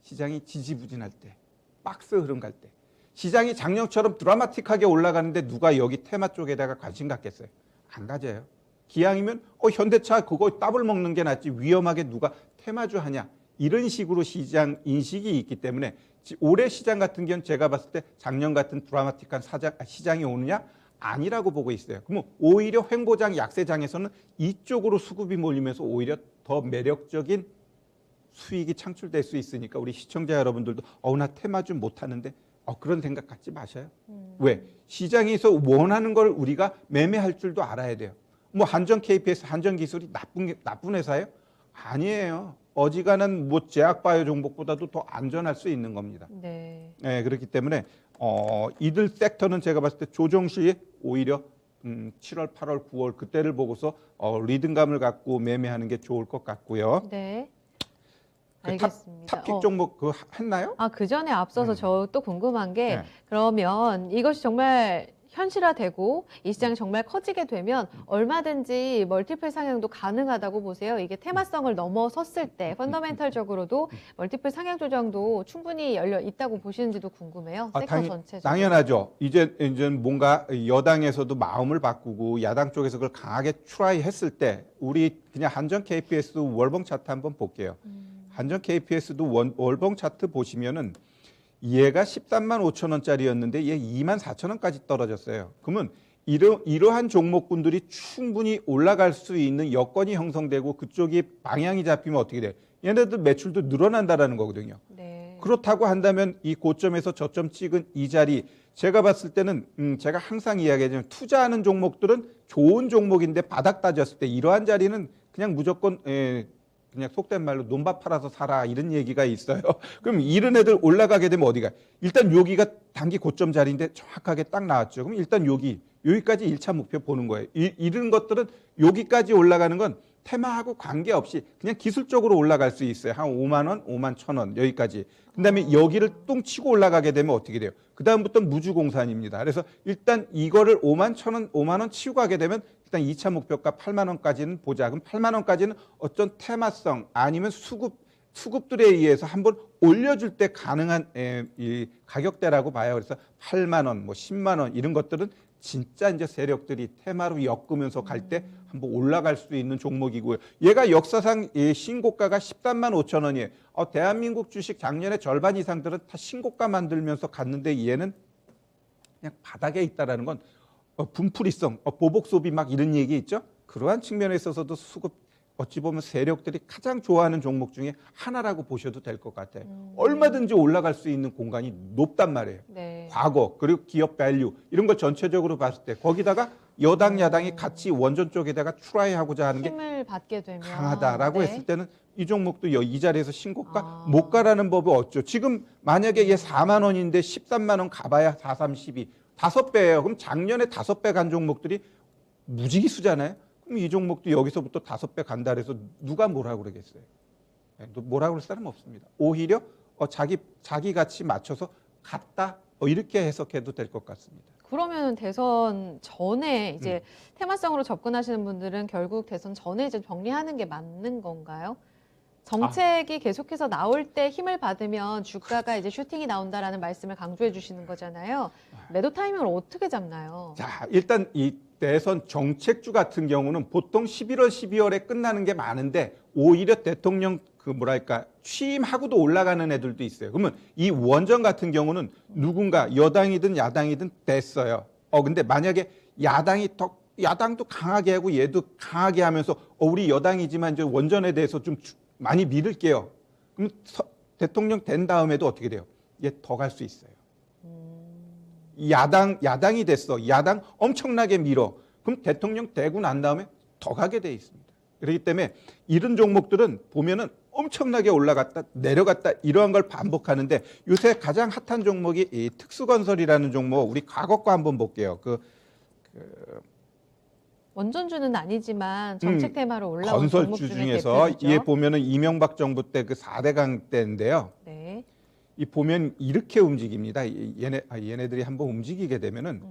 시장이 지지부진할 때, 박스 흐름 갈 때. 시장이 작년처럼 드라마틱하게 올라가는데 누가 여기 테마 쪽에다가 관심 갖겠어요? 안 가져요. 기왕이면 현대차 그거 따블 먹는 게 낫지 위험하게 누가 테마주 하냐. 이런 식으로 시장 인식이 있기 때문에 올해 시장 같은 경우는 제가 봤을 때 작년 같은 드라마틱한 시장이 오느냐? 아니라고 보고 있어요. 그러면 오히려 횡보장, 약세장에서는 이쪽으로 수급이 몰리면서 오히려 더 매력적인 수익이 창출될 수 있으니까 우리 시청자 여러분들도 나 테마주 못하는데 그런 생각 갖지 마셔요. 왜? 시장에서 원하는 걸 우리가 매매할 줄도 알아야 돼요. 뭐 한전 KPS, 한전 기술이 나쁜 회사예요? 아니에요. 어지간한 뭐 제약바이오 종목보다도 더 안전할 수 있는 겁니다. 네. 그렇기 때문에 이들 섹터는 제가 봤을 때 조정 시에 오히려 7월, 8월, 9월 그때를 보고서 리듬감을 갖고 매매하는 게 좋을 것 같고요. 네. 그 알겠습니다. 탑픽 종목 그거 했나요? 그 전에 앞서서 저 또 궁금한 게 네. 그러면 이것이 정말 현실화되고 이 시장이 정말 커지게 되면 얼마든지 멀티플 상향도 가능하다고 보세요. 이게 테마성을 넘어섰을 때 펀더멘털적으로도 멀티플 상향 조정도 충분히 열려 있다고 보시는지도 궁금해요. 섹터 전체적으로. 당연하죠. 이제 뭔가 여당에서도 마음을 바꾸고 야당 쪽에서 그걸 강하게 트라이 했을 때 우리 그냥 한전 KPS 월봉 차트 한번 볼게요. 한전 KPS도 월봉 차트 보시면은 얘가 13만 5천 원짜리였는데 얘 2만 4천 원까지 떨어졌어요. 그러면 이러한 종목군들이 충분히 올라갈 수 있는 여건이 형성되고 그쪽이 방향이 잡히면 어떻게 돼요? 얘네들 매출도 늘어난다라는 거거든요. 네. 그렇다고 한다면 이 고점에서 저점 찍은 이 자리 제가 봤을 때는 제가 항상 이야기하지만 투자하는 종목들은 좋은 종목인데 바닥 따졌을 때 이러한 자리는 그냥 무조건 그냥 속된 말로 논밭 팔아서 살아 이런 얘기가 있어요. 그럼 이런 애들 올라가게 되면 어디가? 일단 여기가 단기 고점 자리인데 정확하게 딱 나왔죠. 그럼 일단 여기까지 1차 목표 보는 거예요. 이런 것들은 여기까지 올라가는 건 테마하고 관계없이 그냥 기술적으로 올라갈 수 있어요. 한 5만 원, 5만 1천 원 여기까지. 그다음에 여기를 똥 치고 올라가게 되면 어떻게 돼요? 그다음부터 무주공산입니다. 그래서 일단 이거를 5만 1천 원, 5만 원 치고 가게 되면 일단 2차 목표가 8만 원까지는 보자. 그럼 8만 원까지는 어떤 테마성 아니면 수급들에 의해서 한번 올려줄 때 가능한 이 가격대라고 봐요. 그래서 8만 원, 뭐 10만 원 이런 것들은 진짜 이제 세력들이 테마로 엮으면서 갈 때 한번 올라갈 수 있는 종목이고요. 얘가 역사상 신고가가 13만 5천 원이에요. 대한민국 주식 작년에 절반 이상들은 다 신고가 만들면서 갔는데 얘는 그냥 바닥에 있다라는 건 분풀이성, 보복 소비 막 이런 얘기 있죠. 그러한 측면에 있어서도 수급 어찌 보면 세력들이 가장 좋아하는 종목 중에 하나라고 보셔도 될 것 같아요. 얼마든지 올라갈 수 있는 공간이 높단 말이에요. 네. 과거 그리고 기업 밸류 이런 걸 전체적으로 봤을 때 거기다가 여당 야당이 같이 원전 쪽에다가 트라이하고자 하는 게 힘을 받게 되면 강하다라고 네. 했을 때는 이 종목도 이 자리에서 신고가 못 가라는 법이 없죠. 지금 만약에 얘 4만 원인데 13만 원 가봐야 4, 3, 12 5배예요. 그럼 작년에 5배 간 종목들이 무지기수잖아요. 그럼 이 종목도 여기서부터 5배 간다 그래서 누가 뭐라고 그러겠어요? 뭐라고 할 사람 없습니다. 오히려 자기 가치 맞춰서 갔다 이렇게 해석해도 될 것 같습니다. 그러면 대선 전에 이제 테마성으로 접근하시는 분들은 결국 대선 전에 이제 정리하는 게 맞는 건가요? 정책이 계속해서 나올 때 힘을 받으면 주가가 이제 슈팅이 나온다라는 말씀을 강조해 주시는 거잖아요. 매도 타이밍을 어떻게 잡나요? 자, 일단 이 대선 정책주 같은 경우는 보통 11월, 12월에 끝나는 게 많은데 오히려 대통령 취임하고도 올라가는 애들도 있어요. 그러면 이 원전 같은 경우는 누군가 여당이든 야당이든 됐어요. 근데 만약에 야당도 강하게 하고 얘도 강하게 하면서 우리 여당이지만 이제 원전에 대해서 좀 많이 믿을게요. 그럼 대통령 된 다음에도 어떻게 돼요? 얘 더 갈 수 있어요. 야당이 됐어. 야당 엄청나게 밀어. 그럼 대통령 되고 난 다음에 더 가게 돼 있습니다. 그렇기 때문에 이런 종목들은 보면은 엄청나게 올라갔다 내려갔다 이러한 걸 반복하는데 요새 가장 핫한 종목이 이 특수건설이라는 종목 우리 과거 거 한번 볼게요. 원전주는 아니지만 정책 테마로 올라온 종목 건설주 중에 중에서 대표죠. 얘 보면은 이명박 정부 때 그 4대강 때인데요. 네. 이 보면 이렇게 움직입니다. 얘네들이 한번 움직이게 되면은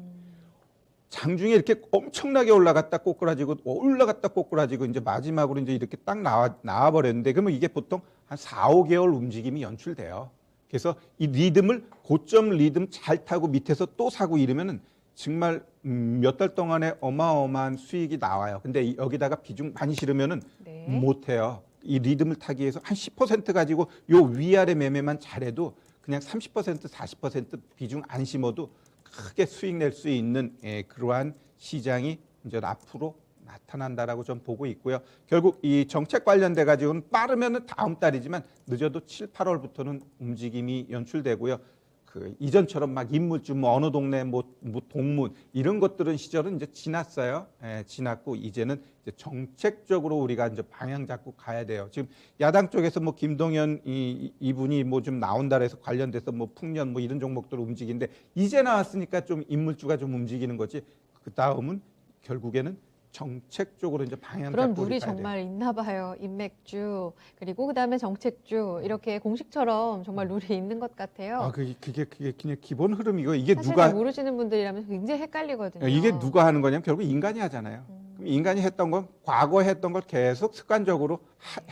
장중에 이렇게 엄청나게 올라갔다 꼬꾸라지고 이제 마지막으로 이제 이렇게 딱 나와 버렸는데 그러면 이게 보통 한 4, 5개월 움직임이 연출돼요. 그래서 이 리듬을 고점 리듬 잘 타고 밑에서 또 사고 이러면은 정말 몇 달 동안에 어마어마한 수익이 나와요. 근데 여기다가 비중 많이 실으면은 네. 못 해요. 이 리듬을 타기 위해서 한 10% 가지고 요 위아래 매매만 잘해도 그냥 30% 40% 비중 안 심어도 크게 수익 낼 수 있는 그러한 시장이 이제 앞으로 나타난다라고 좀 보고 있고요. 결국 이 정책 관련돼 가지고는 빠르면은 다음 달이지만 늦어도 7, 8월부터는 움직임이 연출되고요. 그 이전처럼 막 인물주 어느 동네 뭐 동문 이런 것들은 시절은 이제 지났어요. 지났고 이제는 이제 정책적으로 우리가 이제 방향 잡고 가야 돼요. 지금 야당 쪽에서 뭐 김동연 이분이 뭐 좀 나온다 해서 관련돼서 뭐 풍년 뭐 이런 종목들 움직이는데 이제 나왔으니까 좀 인물주가 좀 움직이는 거지. 그 다음은 결국에는 정책적으로 이제 방향 그런 잡고 룰이 우리 가야 돼요. 정말 있나 봐요. 인맥주 그리고 그다음에 정책주 이렇게 공식처럼 정말 룰이 있는 것 같아요. 그게 그냥 기본 흐름이고 이게 사실 누가 잘 모르시는 분들이라면 굉장히 헷갈리거든요. 이게 누가 하는 거냐면 결국 인간이 하잖아요. 그럼 인간이 했던 건 과거에 했던 걸 계속 습관적으로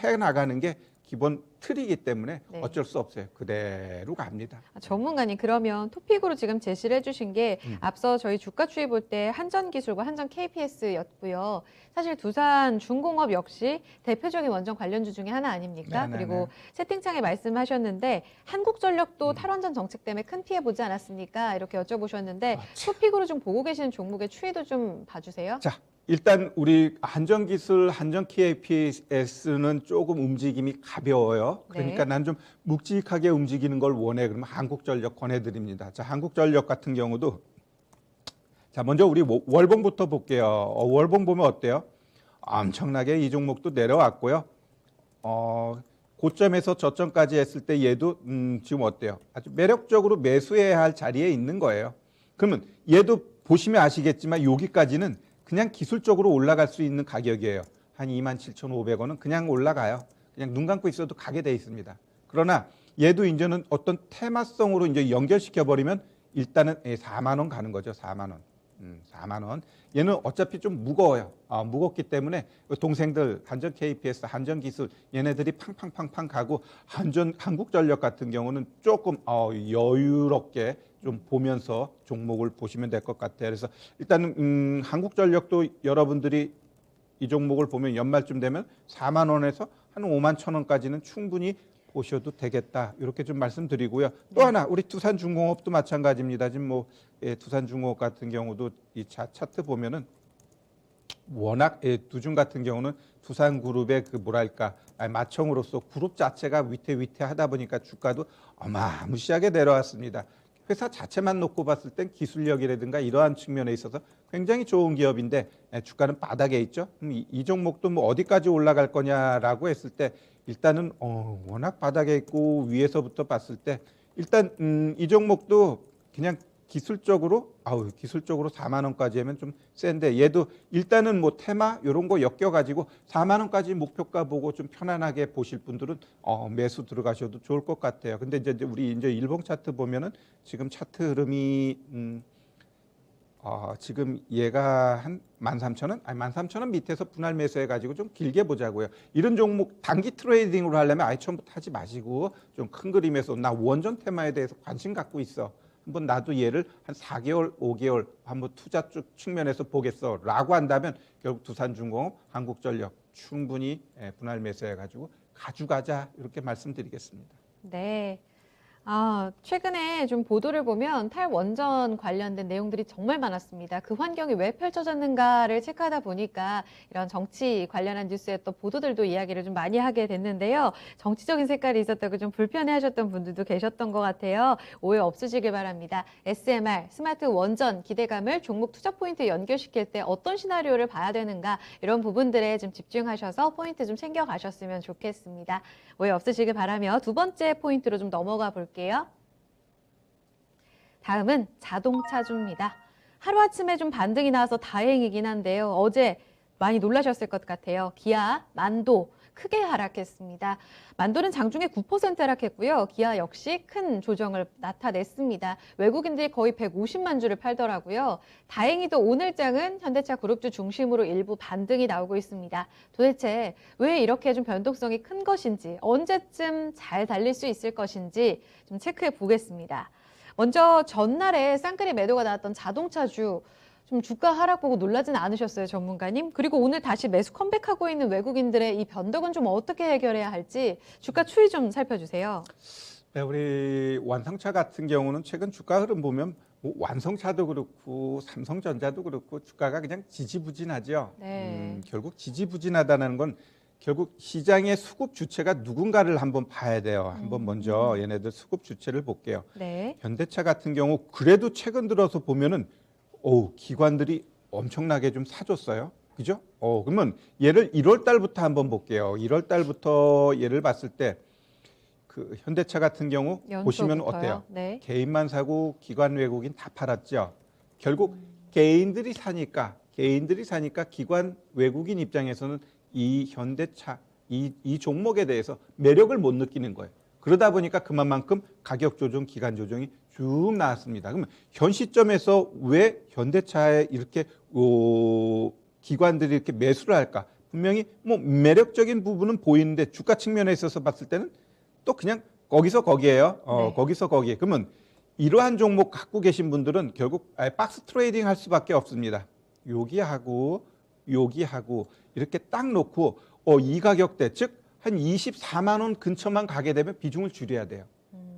해 나가는 게 기본 틀이기 때문에 네. 어쩔 수 없어요. 그대로 갑니다. 전문가님, 그러면 토픽으로 지금 제시를 해주신 게 음. 앞서 저희 주가 추이 볼 때 한전기술과 한전 KPS였고요. 사실 두산중공업 역시 대표적인 원전 관련주 중에 하나 아닙니까? 네네네. 그리고 채팅창에 말씀하셨는데 한국전력도 탈원전 정책 때문에 큰 피해 보지 않았습니까? 이렇게 여쭤보셨는데 그렇죠. 토픽으로 좀 보고 계시는 종목의 추이도 좀 봐주세요. 자, 일단 우리 한전기술, 한전 KPS는 조금 움직임이 가벼워요. 그러니까 네. 난 좀 묵직하게 움직이는 걸 원해. 그러면 한국전력 권해드립니다. 자, 한국전력 같은 경우도 자, 먼저 우리 월봉부터 볼게요. 월봉 보면 어때요? 엄청나게 이 종목도 내려왔고요. 고점에서 저점까지 했을 때 얘도 지금 어때요? 아주 매력적으로 매수해야 할 자리에 있는 거예요. 그러면 얘도 보시면 아시겠지만 여기까지는 그냥 기술적으로 올라갈 수 있는 가격이에요. 한 27,500원은 그냥 올라가요. 그냥 눈 감고 있어도 가게 돼 있습니다. 그러나 얘도 이제는 어떤 테마성으로 이제 연결시켜 버리면 일단은 4만 원 가는 거죠. 4만 원. 4만 원. 얘는 어차피 좀 무거워요. 무겁기 때문에 동생들 한전 KPS, 한전 기술 얘네들이 팡팡팡팡 가고 한국전력 같은 경우는 조금 여유롭게 좀 보면서 종목을 보시면 될 것 같아요. 그래서 일단은 한국전력도 여러분들이 이 종목을 보면 연말쯤 되면 4만 원에서 한 5만 천 원까지는 충분히 보셔도 되겠다. 이렇게 좀 말씀드리고요. 또 하나 우리 두산중공업도 마찬가지입니다. 지금 뭐 두산중공업 같은 경우도 이 차트 보면은 워낙 두중 같은 경우는 두산그룹의 그 뭐랄까 마청으로서 그룹 자체가 위태위태하다 보니까 주가도 어마무시하게 내려왔습니다. 회사 자체만 놓고 봤을 땐 기술력이라든가 이러한 측면에 있어서 굉장히 좋은 기업인데 주가는 바닥에 있죠. 이 종목도 뭐 어디까지 올라갈 거냐라고 했을 때 일단은 워낙 바닥에 있고 위에서부터 봤을 때 일단 이 종목도 그냥 기술적으로 4만 원까지 하면 좀 센데 얘도 일단은 뭐 테마 이런 거 엮여 가지고 4만 원까지 목표가 보고 좀 편안하게 보실 분들은 매수 들어가셔도 좋을 것 같아요. 근데 이제 우리 이제 일봉 차트 보면은 지금 차트 흐름이 지금 얘가 한 13,000원? 아니 13,000원 밑에서 분할 매수해 가지고 좀 길게 보자고요. 이런 종목 단기 트레이딩으로 하려면 아예 처음부터 하지 마시고 좀 큰 그림에서 나 원전 테마에 대해서 관심 갖고 있어. 한번 나도 얘를 한 4개월, 5개월 한번 투자 쪽 측면에서 보겠어라고 한다면 결국 두산중공업, 한국전력 충분히 분할 매수해 가지고 가져가자 이렇게 말씀드리겠습니다. 네. 최근에 좀 보도를 보면 탈원전 관련된 내용들이 정말 많았습니다. 그 환경이 왜 펼쳐졌는가를 체크하다 보니까 이런 정치 관련한 뉴스의 또 보도들도 이야기를 좀 많이 하게 됐는데요. 정치적인 색깔이 있었다고 좀 불편해하셨던 분들도 계셨던 것 같아요. 오해 없으시길 바랍니다. SMR, 스마트 원전 기대감을 종목 투자 포인트에 연결시킬 때 어떤 시나리오를 봐야 되는가 이런 부분들에 좀 집중하셔서 포인트 좀 챙겨가셨으면 좋겠습니다. 오해 없으시길 바라며 두 번째 포인트로 좀 넘어가 볼게요. 다음은 자동차주입니다. 하루아침에 좀 반등이 나와서 다행이긴 한데요. 어제 많이 놀라셨을 것 같아요. 기아, 만도 크게 하락했습니다. 만도는 장중에 9% 하락했고요. 기아 역시 큰 조정을 나타냈습니다. 외국인들이 거의 150만 주를 팔더라고요. 다행히도 오늘 장은 현대차 그룹주 중심으로 일부 반등이 나오고 있습니다. 도대체 왜 이렇게 좀 변동성이 큰 것인지, 언제쯤 잘 달릴 수 있을 것인지 좀 체크해 보겠습니다. 먼저 전날에 쌍끌이 매도가 나왔던 자동차주 좀 주가 하락 보고 놀라진 않으셨어요, 전문가님? 그리고 오늘 다시 매수 컴백하고 있는 외국인들의 이 변동은 좀 어떻게 해결해야 할지 주가 추이 좀 살펴주세요. 네, 우리 완성차 같은 경우는 최근 주가 흐름 보면 뭐 완성차도 그렇고 삼성전자도 그렇고 주가가 그냥 지지부진하죠. 네. 결국 지지부진하다는 건 결국 시장의 수급 주체가 누군가를 한번 봐야 돼요. 한번 먼저 얘네들 수급 주체를 볼게요. 네. 현대차 같은 경우 그래도 최근 들어서 보면은 기관들이 엄청나게 좀 사줬어요. 그죠? 그러면 얘를 1월 달부터 한번 볼게요. 1월 달부터 얘를 봤을 때 그 현대차 같은 경우 보시면 어때요? 네. 개인만 사고 기관 외국인 다 팔았죠. 결국 개인들이 사니까 기관 외국인 입장에서는 이 현대차 이 종목에 대해서 매력을 못 느끼는 거예요. 그러다 보니까 그만큼 가격 조정, 기간 조정이 쭉 나왔습니다. 그러면 현 시점에서 왜 현대차에 이렇게 기관들이 이렇게 매수를 할까? 분명히 뭐 매력적인 부분은 보이는데 주가 측면에 있어서 봤을 때는 또 그냥 거기서 거기에요. 네. 거기서 거기에. 그러면 이러한 종목 갖고 계신 분들은 결국 아예 박스 트레이딩 할 수밖에 없습니다. 여기하고 여기하고 이렇게 딱 놓고 이 가격대 즉 한 24만 원 근처만 가게 되면 비중을 줄여야 돼요.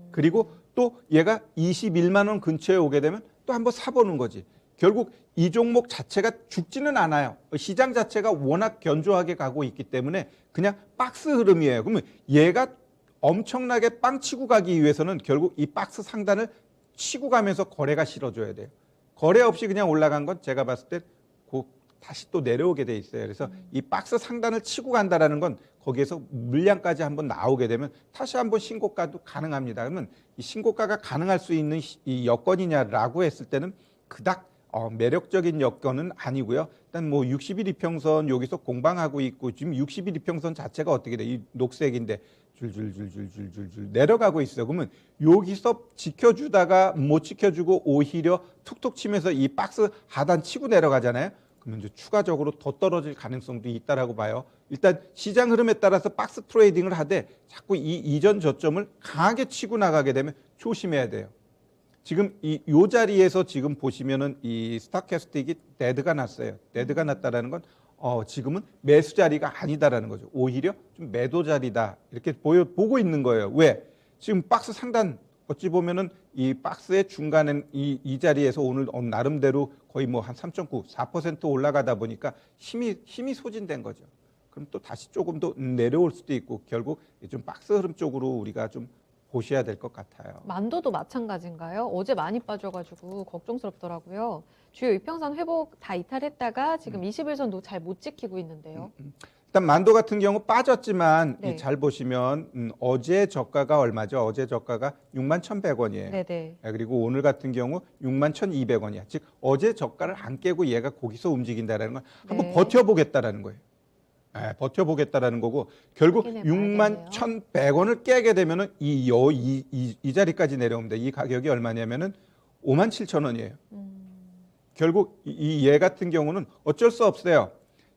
그리고 또 얘가 21만 원 근처에 오게 되면 또 한번 사보는 거지. 결국 이 종목 자체가 죽지는 않아요. 시장 자체가 워낙 견조하게 가고 있기 때문에 그냥 박스 흐름이에요. 그러면 얘가 엄청나게 빵 치고 가기 위해서는 결국 이 박스 상단을 치고 가면서 거래가 실어줘야 돼요. 거래 없이 그냥 올라간 건 제가 봤을 때 다시 또 내려오게 돼 있어요. 그래서 이 박스 상단을 치고 간다라는 건 거기에서 물량까지 한번 나오게 되면 다시 한번 신고가도 가능합니다. 그러면 이 신고가가 가능할 수 있는 이 여건이냐라고 했을 때는 그닥 매력적인 여건은 아니고요. 일단 뭐 60일 이평선 여기서 공방하고 있고 지금 60일 이평선 자체가 어떻게 돼? 이 녹색인데 줄줄줄줄줄줄 내려가고 있어요. 그러면 여기서 지켜주다가 못 지켜주고 오히려 툭툭 치면서 이 박스 하단 치고 내려가잖아요. 그러면 이제 추가적으로 더 떨어질 가능성도 있다라고 봐요. 일단 시장 흐름에 따라서 박스 트레이딩을 하되 자꾸 이 이전 저점을 강하게 치고 나가게 되면 조심해야 돼요. 지금 요 자리에서 지금 보시면은 이 스탁캐스틱이 데드가 났어요. 데드가 났다라는 건 지금은 매수 자리가 아니다라는 거죠. 오히려 좀 매도 자리다 이렇게 보고 있는 거예요. 왜? 지금 박스 상단 어찌 보면은 이 박스의 중간엔 이 자리에서 오늘 나름대로 거의 뭐 한 3.9, 4% 올라가다 보니까 힘이 소진된 거죠. 그럼 또 다시 조금 더 내려올 수도 있고 결국 좀 박스 흐름 쪽으로 우리가 좀 보셔야 될 것 같아요. 만도도 마찬가지인가요? 어제 많이 빠져가지고 걱정스럽더라고요. 주요 이평선 회복 다 이탈했다가 지금 21선도 잘 못 지키고 있는데요. 일단 만도 같은 경우 빠졌지만 네. 잘 보시면 어제 저가가 얼마죠? 어제 저가가 61,100원이에요. 네네. 그리고 오늘 같은 경우 61,200원이야. 즉 어제 저가를 안 깨고 얘가 거기서 움직인다라는 건 한번 네. 버텨보겠다라는 거예요. 버텨보겠다라는 거고 결국 확인해 봐야겠네요. 61,100원을 깨게 되면은 이 자리까지 내려옵니다. 이 가격이 얼마냐면은 57,000원이에요. 결국 얘 같은 경우는 어쩔 수 없어요.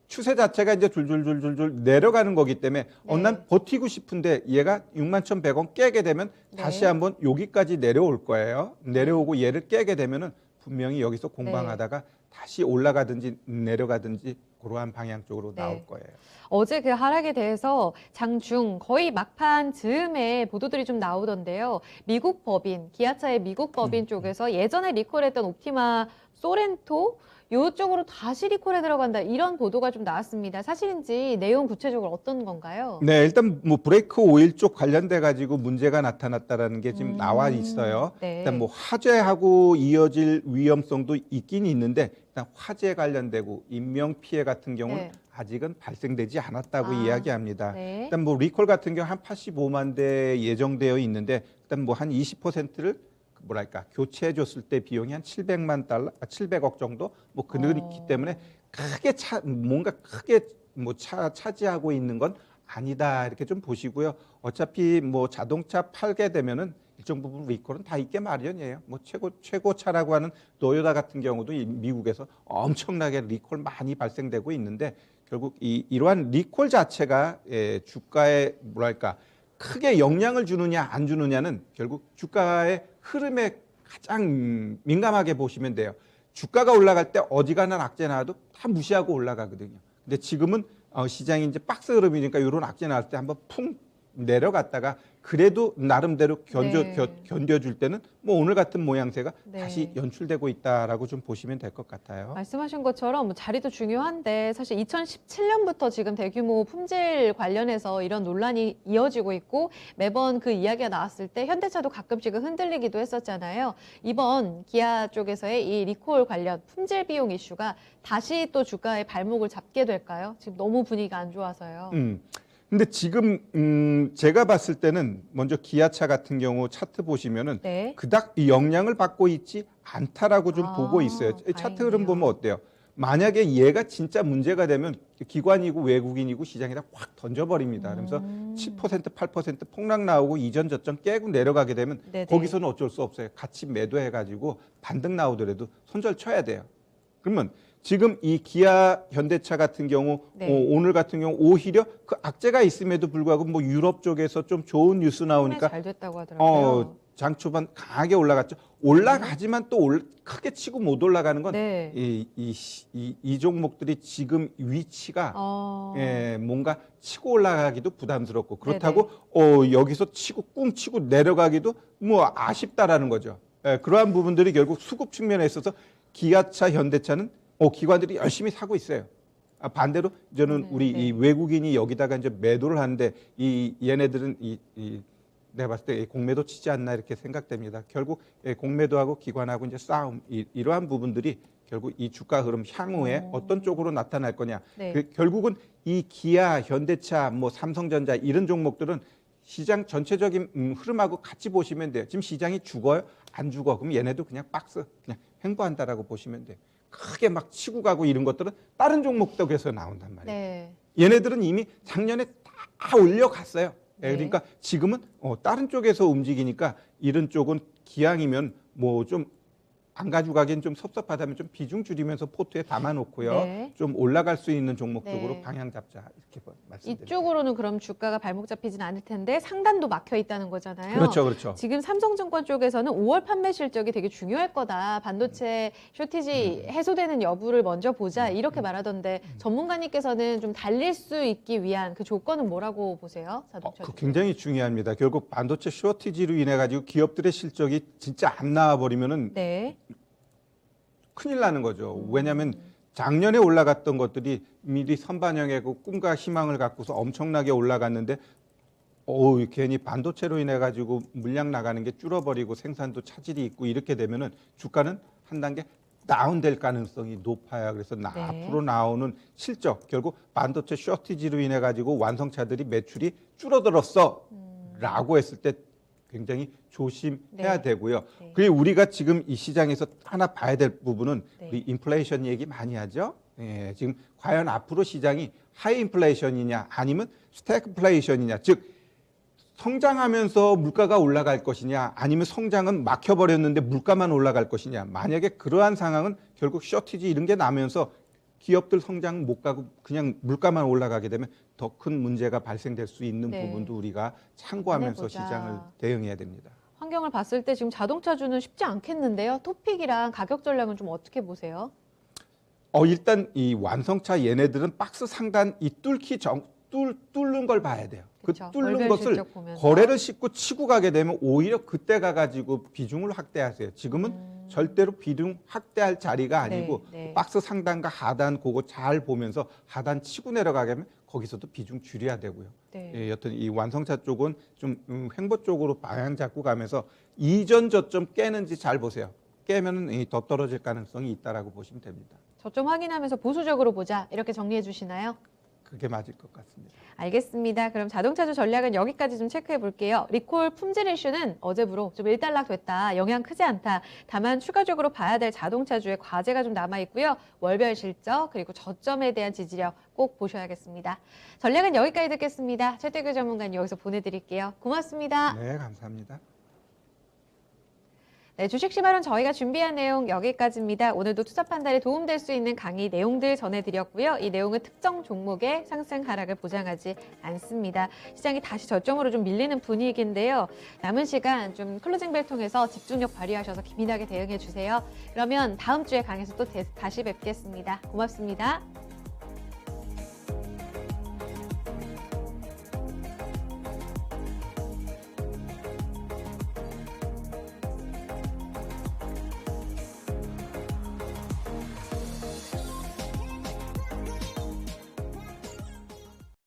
추세 자체가 이제 줄줄줄줄줄 내려가는 거기 때문에 네. 난 버티고 싶은데 얘가 61,100원 깨게 되면 다시 네. 한번 여기까지 내려올 거예요. 내려오고 얘를 깨게 되면은 분명히 여기서 공방하다가 다시 올라가든지 내려가든지 그러한 방향 쪽으로 네. 나올 거예요. 어제 그 하락에 대해서 장중 거의 막판 즈음에 보도들이 좀 나오던데요. 미국 법인, 기아차의 미국 법인 쪽에서 예전에 리콜했던 옵티마 소렌토 이쪽으로 다시 리콜에 들어간다 이런 보도가 좀 나왔습니다. 사실인지 내용 구체적으로 어떤 건가요? 네, 일단 뭐 브레이크 오일 쪽 관련돼 가지고 문제가 나타났다라는 게 지금 나와 있어요. 네. 일단 뭐 화재하고 이어질 위험성도 있긴 있는데 일단 화재 관련되고 인명 피해 같은 경우는 네. 아직은 발생되지 않았다고 이야기합니다. 네. 일단 뭐 리콜 같은 경우 한 85만 대 예정되어 있는데 일단 뭐 한 20%를 뭐랄까 교체해 줬을 때 비용이 한 700만 달러, 700억 정도 뭐 그렇기 때문에 크게 뭔가 크게 뭐 차지하고 있는 건 아니다 이렇게 좀 보시고요. 어차피 뭐 자동차 팔게 되면은 일정 부분 리콜은 다 있게 마련이에요. 뭐 최고차라고 하는 토요타 같은 경우도 미국에서 엄청나게 리콜 많이 발생되고 있는데 결국 이러한 리콜 자체가 주가에 뭐랄까 크게 영향을 주느냐 안 주느냐는 결국 주가의 흐름에 가장 민감하게 보시면 돼요. 주가가 올라갈 때 어지간한 악재 나와도 다 무시하고 올라가거든요. 근데 지금은 시장이 이제 박스 흐름이니까 이런 악재 나올 때 한번 풍 내려갔다가 그래도 나름대로 견뎌줄 때는 뭐 오늘 같은 모양새가 네. 다시 연출되고 있다라고 좀 보시면 될 것 같아요. 말씀하신 것처럼 뭐 자리도 중요한데 사실 2017년부터 지금 대규모 품질 관련해서 이런 논란이 이어지고 있고 매번 그 이야기가 나왔을 때 현대차도 가끔씩은 흔들리기도 했었잖아요. 이번 기아 쪽에서의 이 리콜 관련 품질 비용 이슈가 다시 또 주가의 발목을 잡게 될까요? 지금 너무 분위기가 안 좋아서요. 근데 지금 제가 봤을 때는 먼저 기아차 같은 경우 차트 보시면은 네. 그닥 이 영향을 받고 있지 않다라고 좀 보고 있어요. 차트 흐름 다행이네요. 보면 어때요? 만약에 얘가 진짜 문제가 되면 기관이고 외국인이고 시장에다 확 던져버립니다. 그러면서 7%, 8% 폭락 나오고 이전 저점 깨고 내려가게 되면 네네. 거기서는 어쩔 수 없어요. 같이 매도해가지고 반등 나오더라도 손절 쳐야 돼요. 그러면 지금 이 기아 현대차 같은 경우 네. 오늘 같은 경우 오히려 그 악재가 있음에도 불구하고 뭐 유럽 쪽에서 좀 좋은 뉴스 나오니까 잘 됐다고 하더라고요. 장 초반 강하게 올라갔죠. 올라가지만 또 크게 치고 못 올라가는 건 네. 이 종목들이 지금 위치가 네. 뭔가 치고 올라가기도 부담스럽고 그렇다고 여기서 치고 꿍 치고 내려가기도 뭐 아쉽다라는 거죠. 그러한 부분들이 결국 수급 측면에 있어서 기아차, 현대차는 기관들이 열심히 사고 있어요. 반대로 저는 우리 이 외국인이 여기다가 이제 매도를 하는데 얘네들은 내가 봤을 때 공매도 치지 않나 이렇게 생각됩니다. 결국 공매도하고 기관하고 이제 싸움 이러한 부분들이 결국 이 주가 흐름 향후에 어떤 쪽으로 나타날 거냐. 네. 결국은 이 기아, 현대차, 뭐 삼성전자 이런 종목들은 시장 전체적인 흐름하고 같이 보시면 돼요. 지금 시장이 죽어요? 안 죽어. 그럼 얘네도 그냥 박스 그냥 횡보한다라고 보시면 돼요. 크게 막 치고 가고 이런 것들은 다른 종목들에서 나온단 말이에요. 네. 얘네들은 이미 작년에 다 올려갔어요. 네. 그러니까 지금은 다른 쪽에서 움직이니까 이런 쪽은 기왕이면 뭐 좀 안 가져가기엔 좀 섭섭하다면 좀 비중 줄이면서 포트에 담아놓고요. 네. 좀 올라갈 수 있는 종목 쪽으로 네. 방향 잡자 이렇게 말씀드립니다. 이쪽으로는 그럼 주가가 발목 잡히진 않을 텐데 상단도 막혀 있다는 거잖아요. 그렇죠, 그렇죠. 지금 삼성증권 쪽에서는 5월 판매 실적이 되게 중요할 거다. 반도체 쇼티지 해소되는 여부를 먼저 보자. 이렇게 말하던데 전문가님께서는 좀 달릴 수 있기 위한 그 조건은 뭐라고 보세요? 자동차 주식? 굉장히 중요합니다. 결국 반도체 쇼티지로 인해 가지고 기업들의 실적이 진짜 안 나와 버리면은 네. 큰일 나는 거죠. 왜냐하면 작년에 올라갔던 것들이 미리 선반영하고 꿈과 희망을 갖고서 엄청나게 올라갔는데 괜히 반도체로 인해 가지고 물량 나가는 게 줄어버리고 생산도 차질이 있고 이렇게 되면은 주가는 한 단계 다운될 가능성이 높아요. 그래서 네. 앞으로 나오는 실적 결국 반도체 쇼티지로 인해 가지고 완성차들이 매출이 줄어들었어라고 했을 때 굉장히 조심해야 네. 되고요. 네. 그리고 우리가 지금 이 시장에서 하나 봐야 될 부분은 네. 우리 인플레이션 얘기 많이 하죠. 지금 과연 앞으로 시장이 하이 인플레이션이냐 아니면 스태그플레이션이냐, 즉 성장하면서 물가가 올라갈 것이냐 아니면 성장은 막혀버렸는데 물가만 올라갈 것이냐. 만약에 그러한 상황은 결국 쇼티지 이런 게 나면서 기업들 성장 못 가고 그냥 물가만 올라가게 되면 더 큰 문제가 발생될 수 있는 네. 부분도 우리가 참고하면서 해보자. 시장을 대응해야 됩니다. 환경을 봤을 때 지금 자동차주는 쉽지 않겠는데요. 토픽이랑 가격 전략은 좀 어떻게 보세요? 일단 이 완성차 얘네들은 박스 상단 이 뚫는 걸 봐야 돼요. 그쵸. 그 뚫는 월별 것을 실적 보면서. 거래를 싣고 치고 가게 되면 오히려 그때 가가지고 비중을 확대하세요. 지금은 절대로 비중 확대할 자리가 아니고 네, 네. 박스 상단과 하단 그거 잘 보면서 하단 치고 내려가게 하면 거기서도 비중 줄여야 되고요. 네. 여튼 이 완성차 쪽은 좀 횡보 쪽으로 방향 잡고 가면서 이전 저점 깨는지 잘 보세요. 깨면은 더 떨어질 가능성이 있다라고 보시면 됩니다. 저점 확인하면서 보수적으로 보자. 이렇게 정리해 주시나요? 그게 맞을 것 같습니다. 알겠습니다. 그럼 자동차주 전략은 여기까지 좀 체크해 볼게요. 리콜 품질 이슈는 어제부로 좀 일단락됐다. 영향 크지 않다. 다만 추가적으로 봐야 될 자동차주의 과제가 좀 남아 있고요. 월별 실적 그리고 저점에 대한 지지력 꼭 보셔야겠습니다. 전략은 여기까지 듣겠습니다. 최태규 전문가님 여기서 보내드릴게요. 고맙습니다. 네, 감사합니다. 네, 주식시발은 저희가 준비한 내용 여기까지입니다. 오늘도 투자 판단에 도움될 수 있는 강의 내용들 전해드렸고요. 이 내용은 특정 종목의 상승 하락을 보장하지 않습니다. 시장이 다시 저점으로 좀 밀리는 분위기인데요. 남은 시간 좀 클로징벨 통해서 집중력 발휘하셔서 기민하게 대응해 주세요. 그러면 다음 주에 강의에서 또 다시 뵙겠습니다. 고맙습니다.